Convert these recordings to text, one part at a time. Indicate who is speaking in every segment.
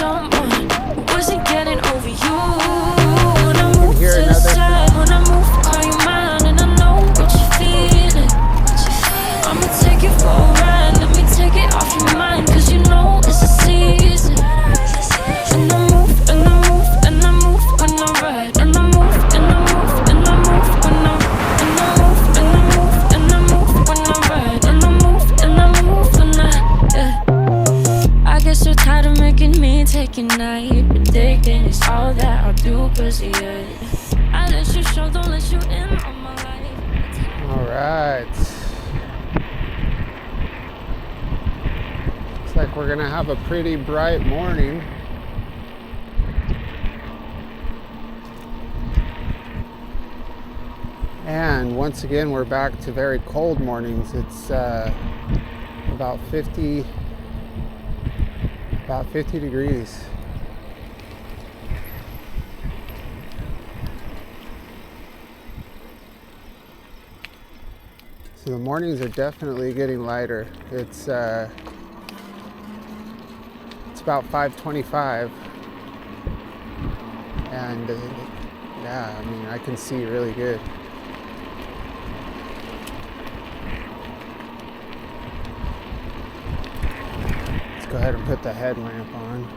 Speaker 1: someone who wasn't getting over you. When I move to the side, when I move, call you mine, and I know what you're feeling. I'ma take you for a ride, let me take it off your mind, cause you know it's a season. And I move, and I move, and I move when I ride. And I move, and I move, and I move when I ride. And I move, and I move, and I move when I ride. And I move, and I move when yeah. I guess you're tired of making me take your night, but thinking it's all that I'll do, cause yeah, I let you show, don't let you in on my life.
Speaker 2: Alright. Looks like we're gonna have a pretty bright morning. And once again, we're back to very cold mornings. It's about 50 degrees. So the mornings are definitely getting lighter. It's about 5:25, and yeah, I mean, I can see really good. Let's go ahead and put the headlamp on.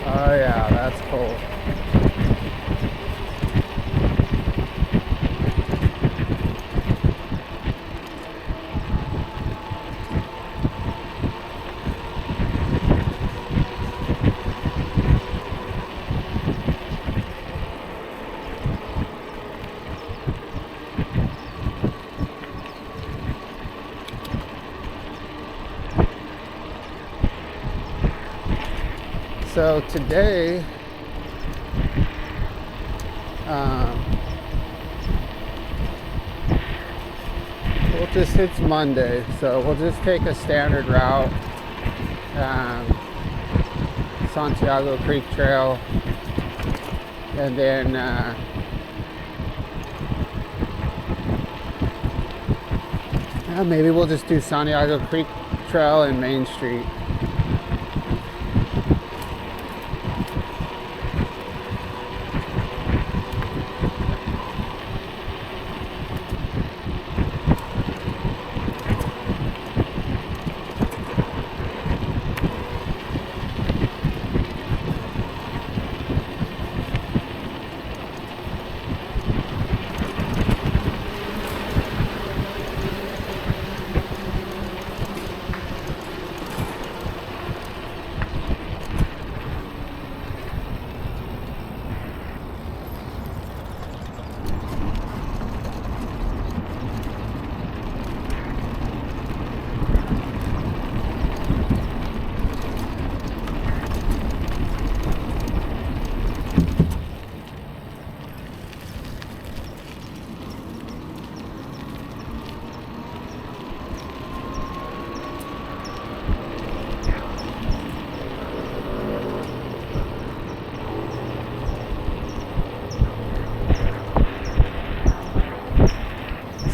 Speaker 2: Oh yeah, that's cold. So today, it's Monday, so we'll just take a standard route, Santiago Creek Trail, and then maybe we'll just do Santiago Creek Trail and Main Street.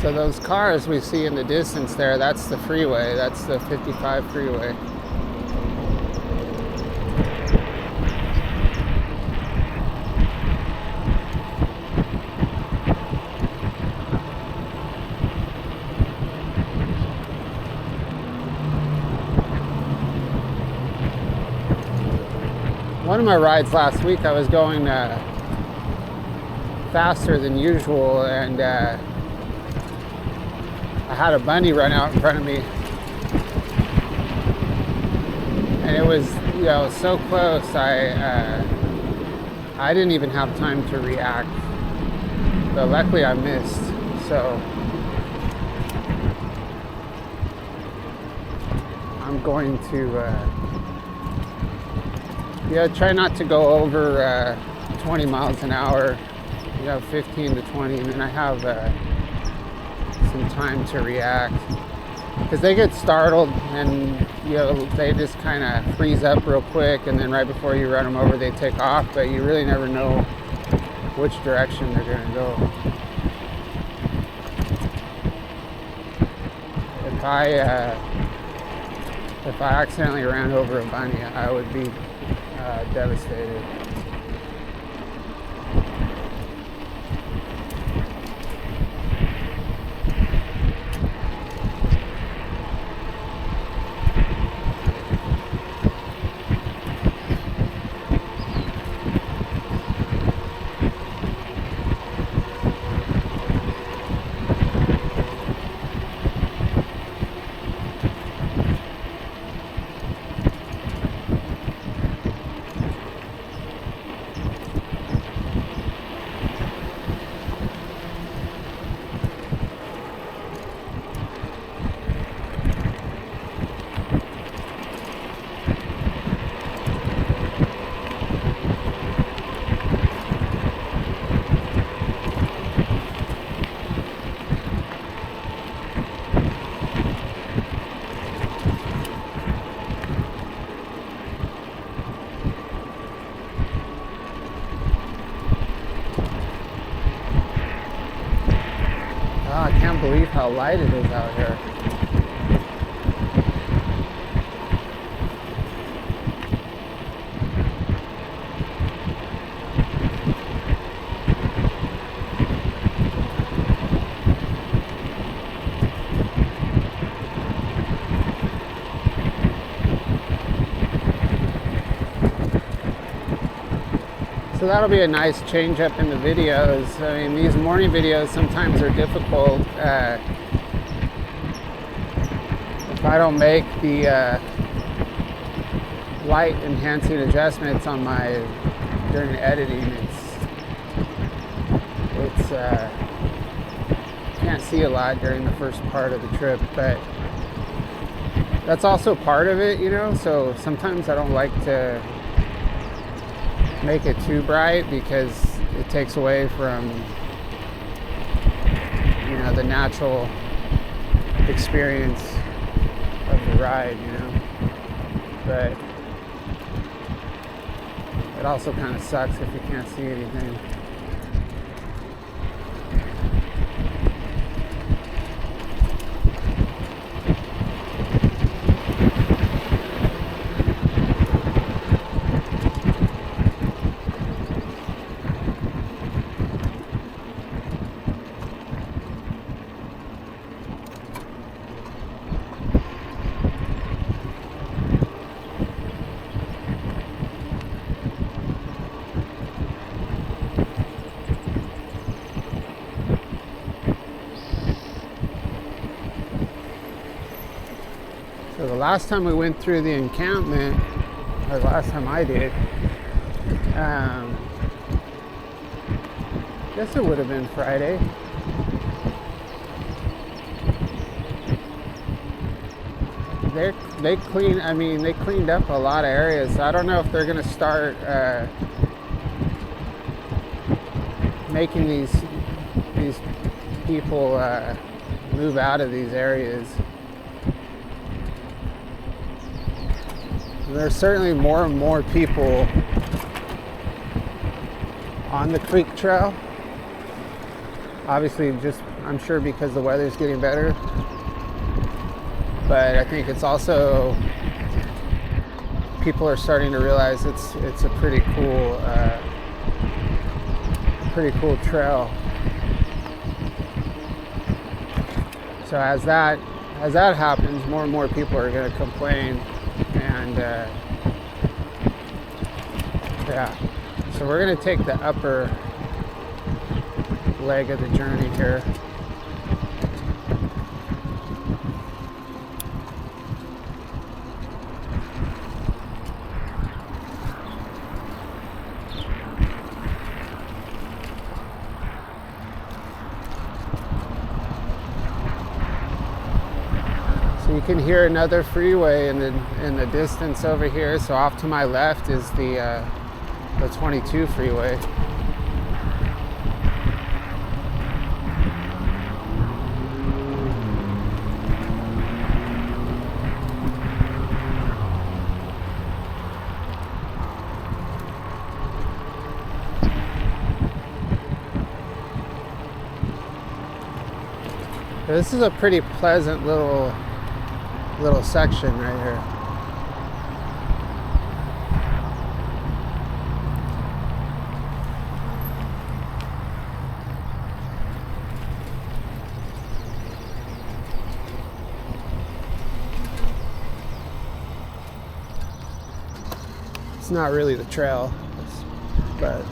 Speaker 2: So those cars we see in the distance there, that's the freeway, that's the 55 freeway. One of my rides last week, I was going faster than usual, and I had a bunny run out in front of me, and it was, you know, so close. I didn't even have time to react, but luckily I missed. So I'm going to try not to go over 20 miles an hour, 15 to 20, and then I have some time to react, because they get startled and they just kind of freeze up real quick, and then right before you run them over they take off, but you really never know which direction they're going to go. If I accidentally ran over a bunny, I would be devastated. I can't believe how light it is out here. So that'll be a nice change up in the videos. I mean, these morning videos sometimes are difficult. If I don't make the light enhancing adjustments on during editing, it's can't see a lot during the first part of the trip, but that's also part of it, so sometimes I don't like to make it too bright, because it takes away from the natural experience of the ride, but it also kind of sucks if you can't see anything. So the last time we went through the encampment, or the last time I did, I guess it would have been Friday. They cleaned up a lot of areas. So I don't know if they're going to start making these people move out of these areas. There's certainly more and more people on the creek trail. Obviously, I'm sure because the weather's getting better. But I think it's also, people are starting to realize it's a pretty cool trail. So as that happens, more and more people are going to complain. And so we're going to take the upper leg of the journey here. You can hear another freeway in the distance over here. So off to my left is the 22 freeway. This is a pretty pleasant little section right here. It's not really the trail, but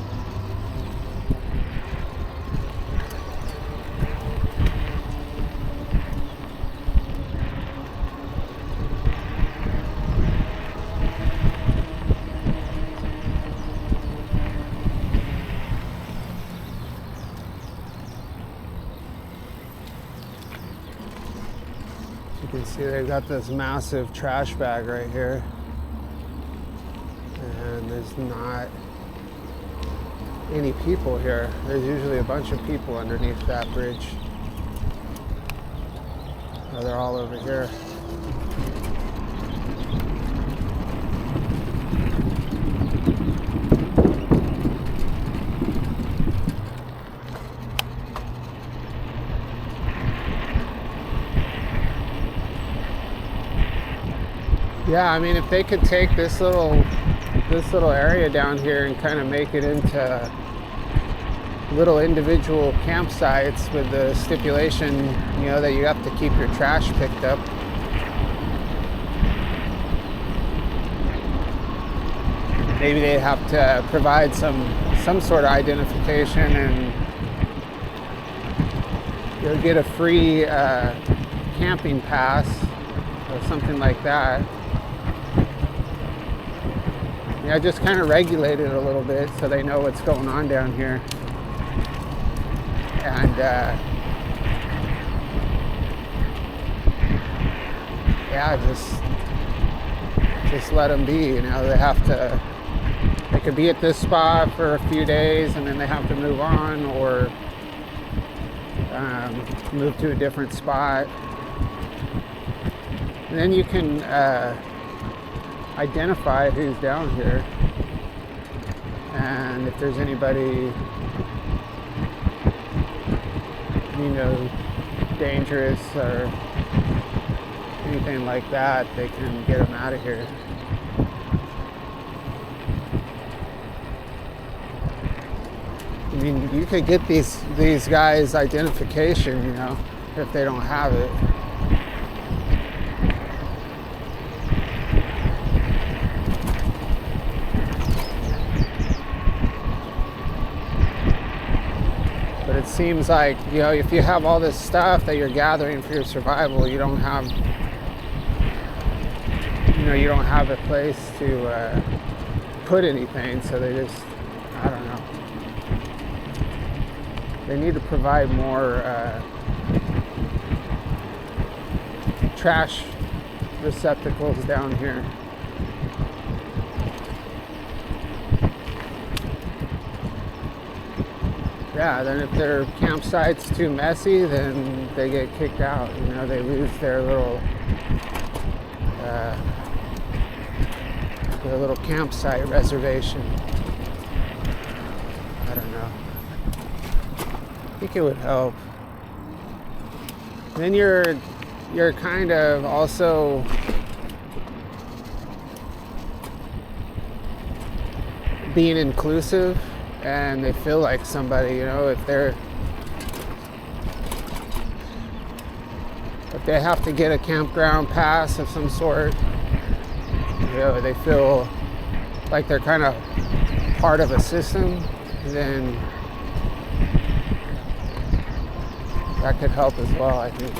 Speaker 2: you can see they've got this massive trash bag right here, and there's not any people here. There's usually a bunch of people underneath that bridge. Oh, they're all over here. Yeah, I mean, if they could take this little area down here and kind of make it into little individual campsites with the stipulation, you know, that you have to keep your trash picked up. Maybe they have to provide some sort of identification, and you'll get a free camping pass or something like that. Yeah, just kind of regulate it a little bit so they know what's going on down here. And yeah, just let them be. You know, they could be at this spot for a few days and then they have to move on, or move to a different spot. And then you can identify who's down here, and if there's anybody, you know, dangerous or anything like that, they can get them out of here. I mean, you could get these guys' identification, you know, if they don't have it. But it seems like, you know, if you have all this stuff that you're gathering for your survival, you don't have, you know, you don't have a place to put anything, so they just, I don't know. They need to provide more trash receptacles down here. Yeah, then if their campsite's too messy, then they get kicked out. You know, they lose their little campsite reservation. I don't know. I think it would help. Then you're kind of also being inclusive, and they feel like somebody, you know, if they have to get a campground pass of some sort, you know, they feel like they're kind of part of a system, then that could help as well, I think.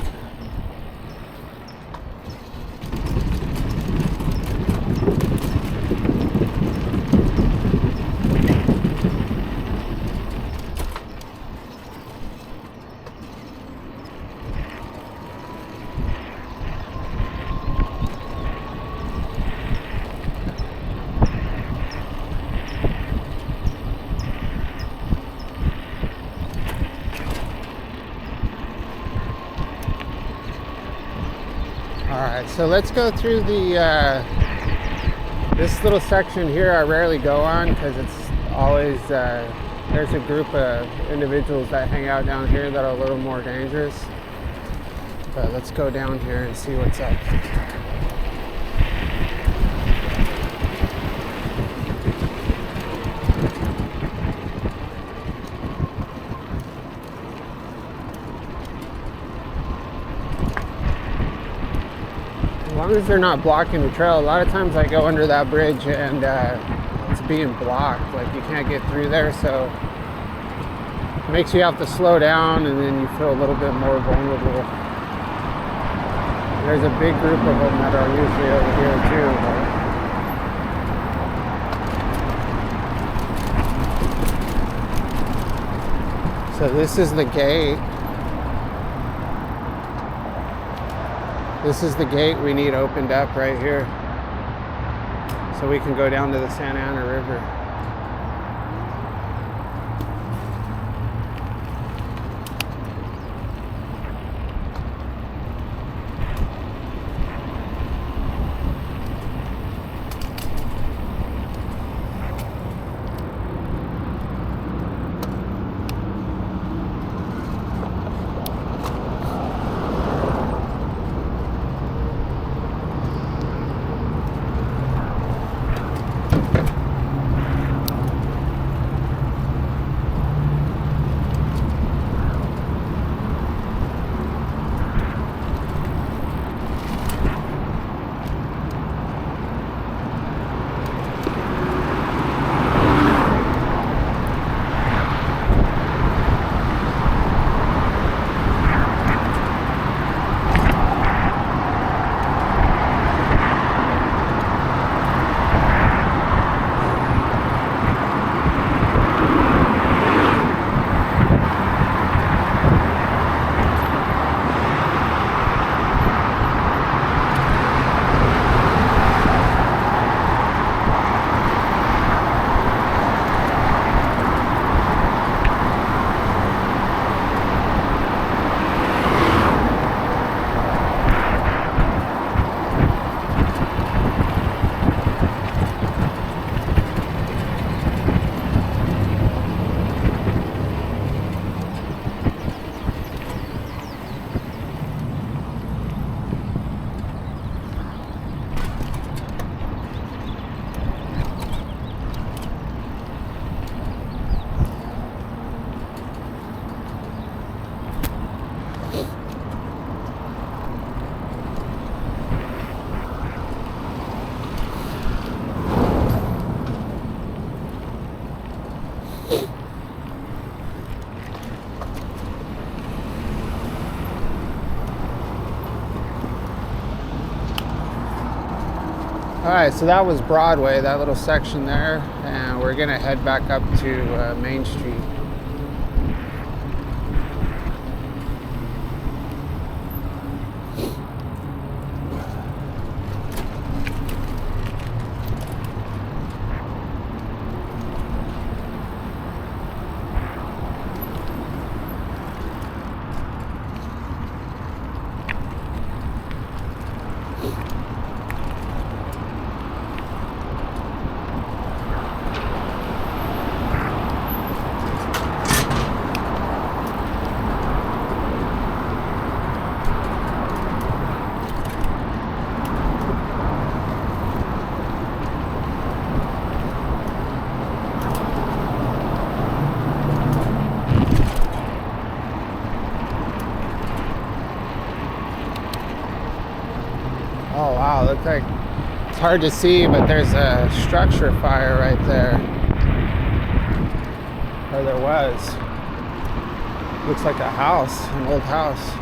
Speaker 2: All right, so let's go through the this little section here. I rarely go on because it's always there's a group of individuals that hang out down here that are a little more dangerous. But let's go down here and see what's up. As long as they're not blocking the trail. A lot of times I go under that bridge and it's being blocked. Like you can't get through there, so it makes you have to slow down, and then you feel a little bit more vulnerable. There's a big group of them that are usually over here too. So this is the gate. This is the gate we need opened up right here, so we can go down to the Santa Ana River. All right, so that was Broadway, that little section there, and we're gonna head back up to Main Street. Oh wow, looks like it's hard to see, but there's a structure fire right there. Or there was. Looks like a house, an old house.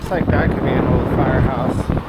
Speaker 2: looks like that could be an old firehouse.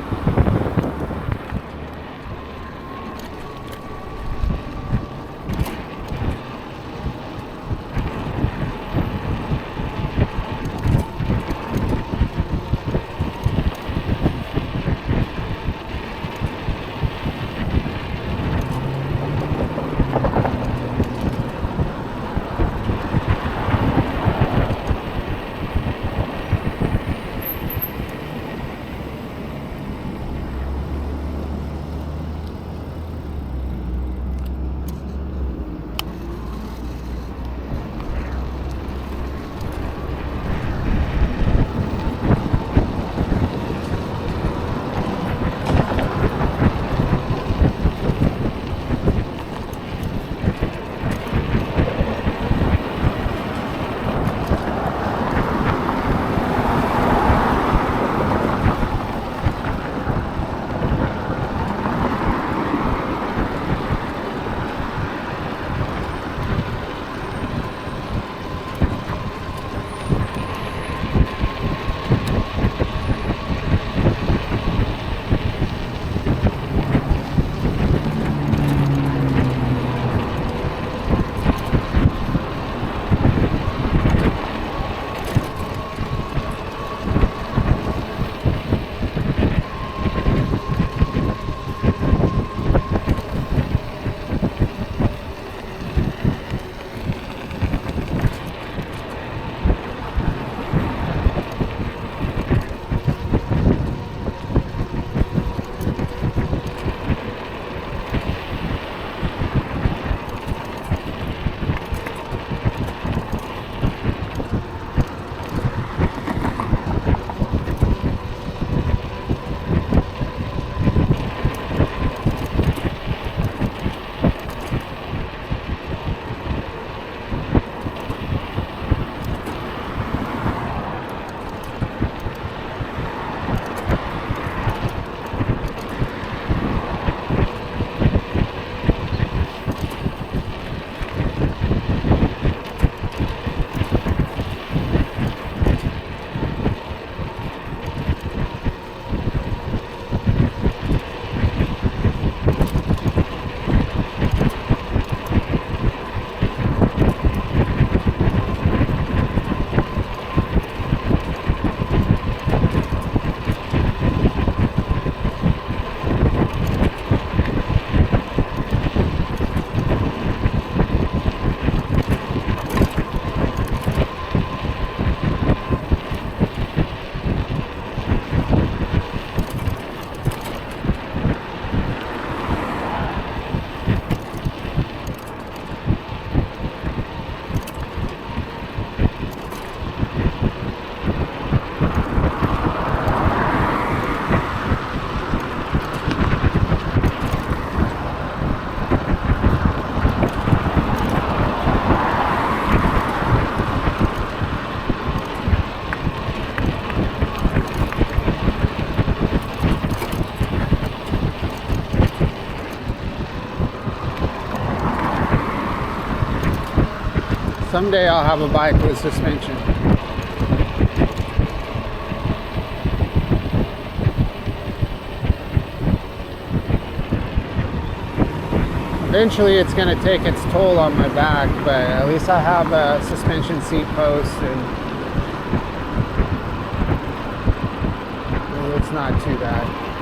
Speaker 2: Someday I'll have a bike with suspension. Eventually it's going to take its toll on my back, but at least I have a suspension seat post and it's not too bad.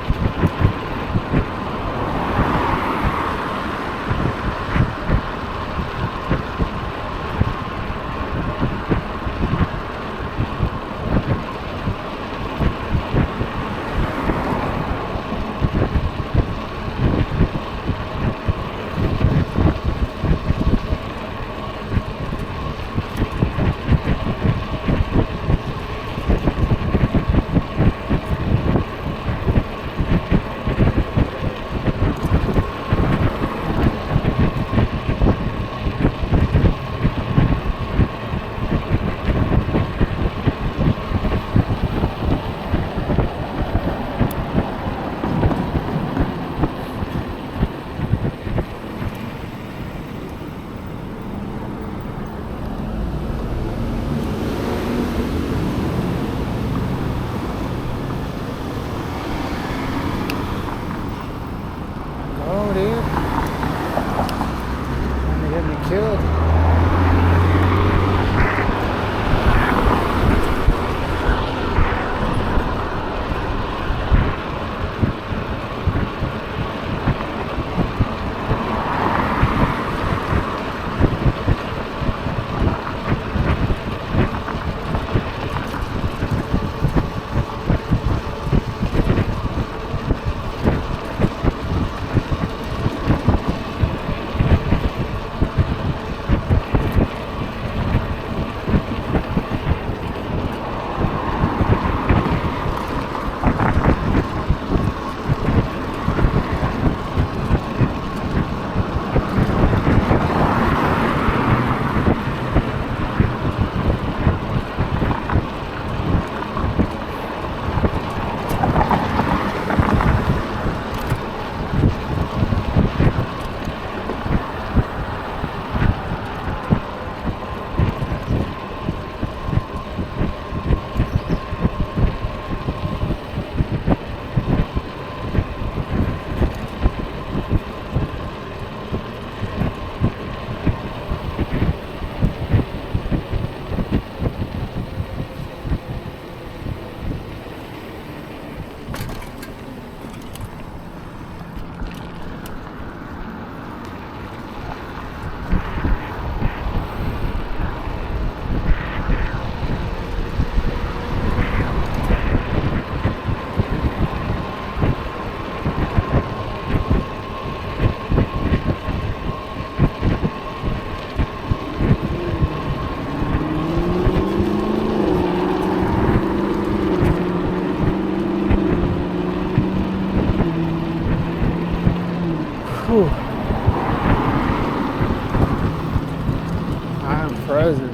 Speaker 2: Whew. I'm frozen.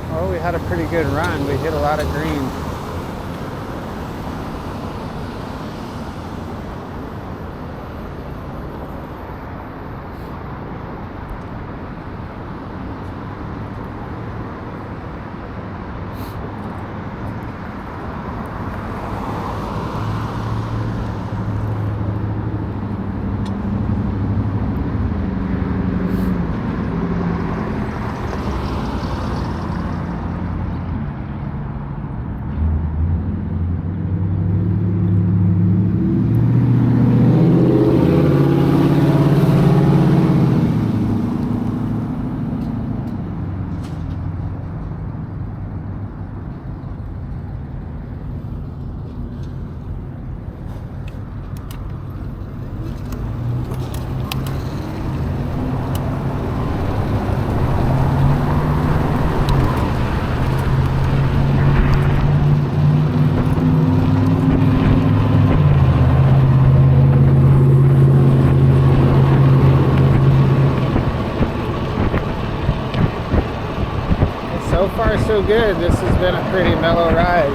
Speaker 2: Well, we had a pretty good run. We hit a lot of green. So far, so good. This has been a pretty mellow ride.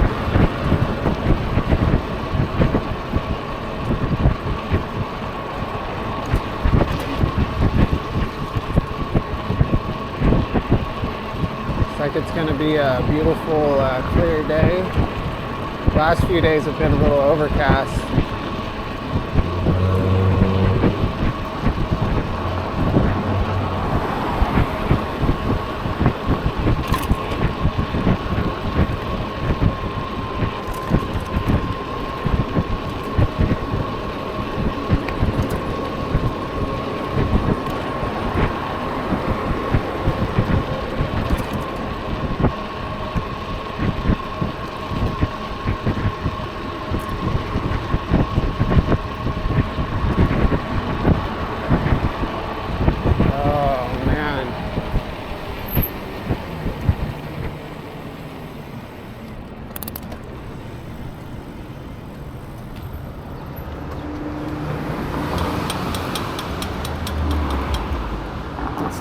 Speaker 2: Looks like it's going to be a beautiful, clear day. Last few days have been a little overcast.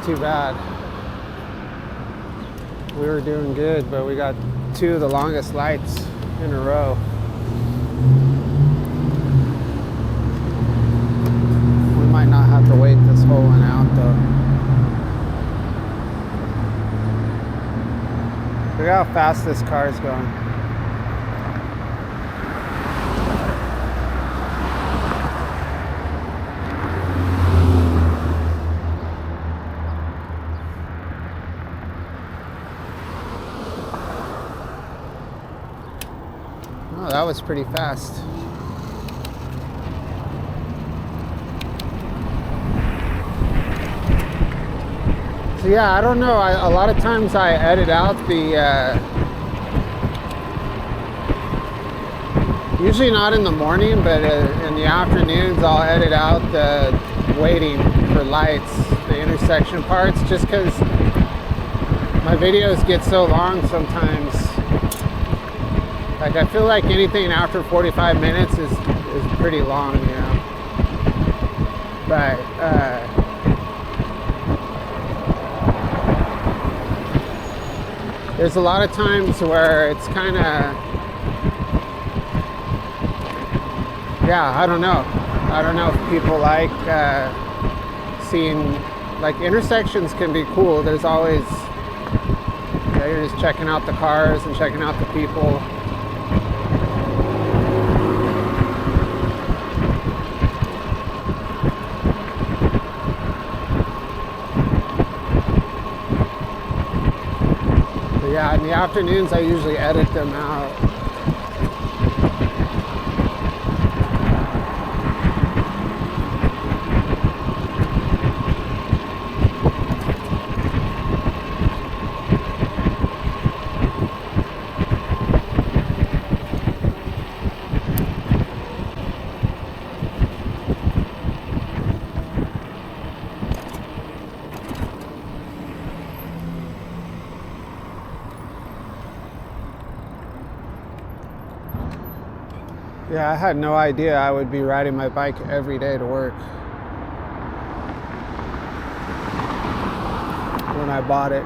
Speaker 2: Too bad. We were doing good, but we got two of the longest lights in a row. We might not have to wait this whole one out though. Look how fast this car is going. Oh, that was pretty fast. So yeah, I don't know. A lot of times I edit out the, usually not in the morning, but in the afternoons I'll edit out the waiting for lights, the intersection parts, just because my videos get so long sometimes. Like, I feel like anything after 45 minutes is pretty long, you know. But, there's a lot of times where it's kind of, yeah, I don't know. I don't know if people like seeing, like, intersections can be cool. There's always, you know, you're just checking out the cars and checking out the people. Yeah, in the afternoons I usually edit them out. Yeah, I had no idea I would be riding my bike every day to work when I bought it.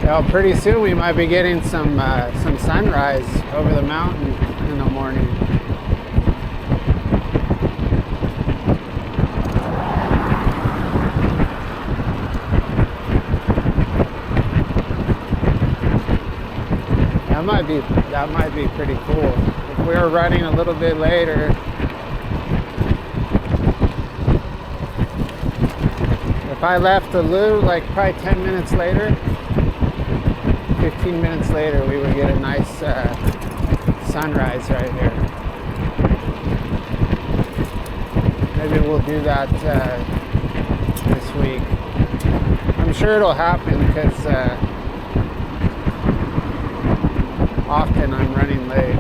Speaker 2: Well, pretty soon we might be getting some sunrise over the mountain in the morning. That might be pretty cool. If we were running a little bit later, if I left the loo like probably 10 minutes later, 15 minutes later, we would get a nice sunrise right here. Maybe we'll do that this week. I'm sure it'll happen because often I'm running late.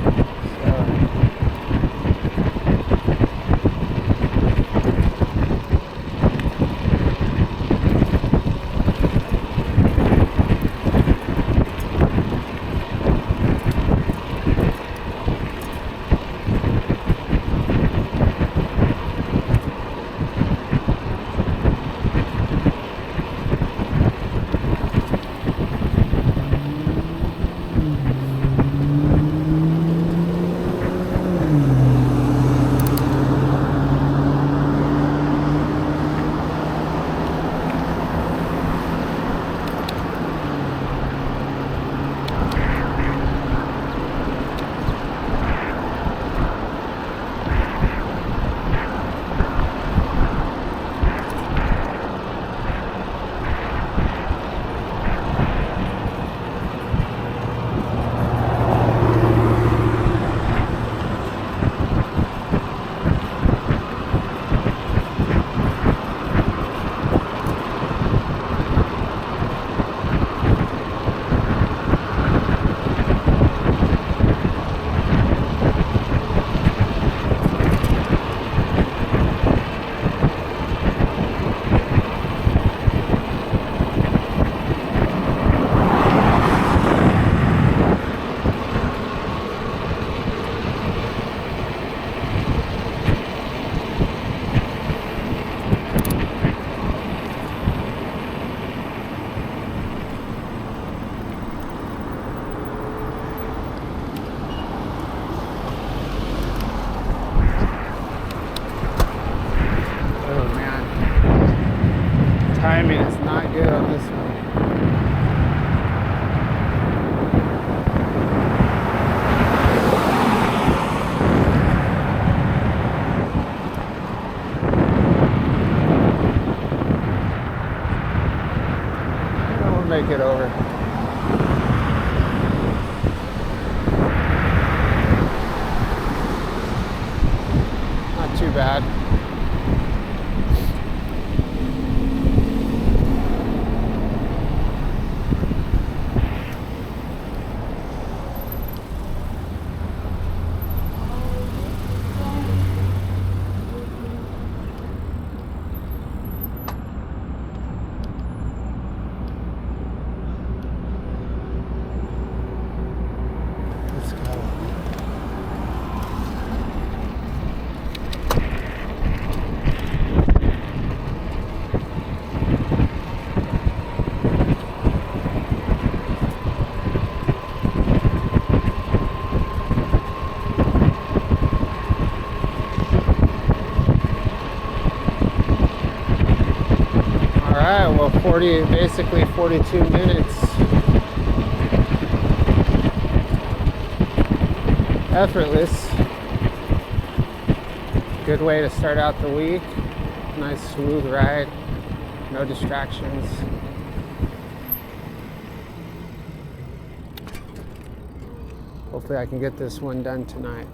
Speaker 2: timing is not good on this one. We'll make it over. Not too bad. Let's go. All right, well, basically 42 minutes. Effortless. Good way to start out the week. Nice smooth ride. No distractions. Hopefully I can get this one done tonight.